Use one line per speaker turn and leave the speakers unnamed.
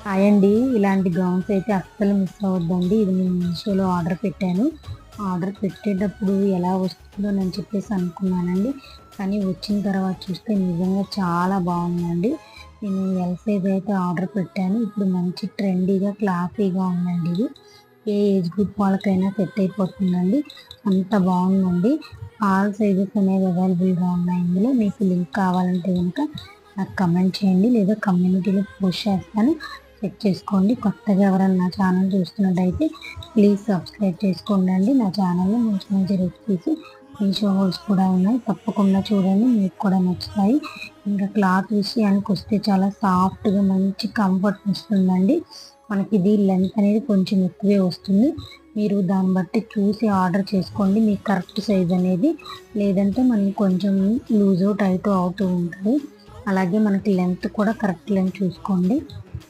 Hi అండి. ఇలాంటి gowns అయితే అస్సలు మిస్ అవ్వద్దండి. ఇది నేను మీషోలో ఆర్డర్ పెట్టాను. ఆర్డర్ పెట్టేటప్పుడు ఎలా వస్తుందో అని చెప్పేసి అనుకున్నానండి. కానీ వచ్చిన తర్వాత చూస్తే నిజంగా చాలా బాగుందండి. నేను ఎల్ సైజ్ అయితే ఆర్డర్ పెట్టాను. ఇప్పుడు మంచి ట్రెండీగా క్లాసీగా ఉందండి. ఇది ఏ ఏజ్ గ్రూప్ వాళ్ళకైనా సెట్ అయిపోతుందండి. అంత బాగుందండి. ఆల్ సైజెస్ అనేవి అవైలబుల్గా ఉన్నాయి. ఇందులో మీకు లింక్ కావాలంటే కనుక నాకు కమెంట్ చేయండి, లేదా కమ్యూనిటీలో పోస్ట్ చేస్తాను, చెక్ చేసుకోండి. కొత్తగా ఎవరైనా నా ఛానల్ చూస్తున్నట్టయితే ప్లీజ్ సబ్స్క్రైబ్ చేసుకోండి. నా ఛానల్లో మంచి మంచి రెసిపీస్, మీషో హోల్స్ కూడా ఉన్నాయి, తప్పకుండా చూడండి, మీకు కూడా నచ్చుతాయి. ఇంకా క్లాత్ విషయానికి వస్తే చాలా సాఫ్ట్గా మంచి కంఫర్ట్ వస్తుందండి. మనకి ఇది లెంత్ అనేది కొంచెం ఎక్కువే వస్తుంది. మీరు దాన్ని బట్టి చూసి ఆర్డర్ చేసుకోండి, మీకు కరెక్ట్ సైజ్ అనేది. లేదంటే మనకి కొంచెం లూజు టైట్ అవుతూ ఉంటుంది. అలాగే మనకి లెంత్ కూడా కరెక్ట్ లెంత్ చూసుకోండి.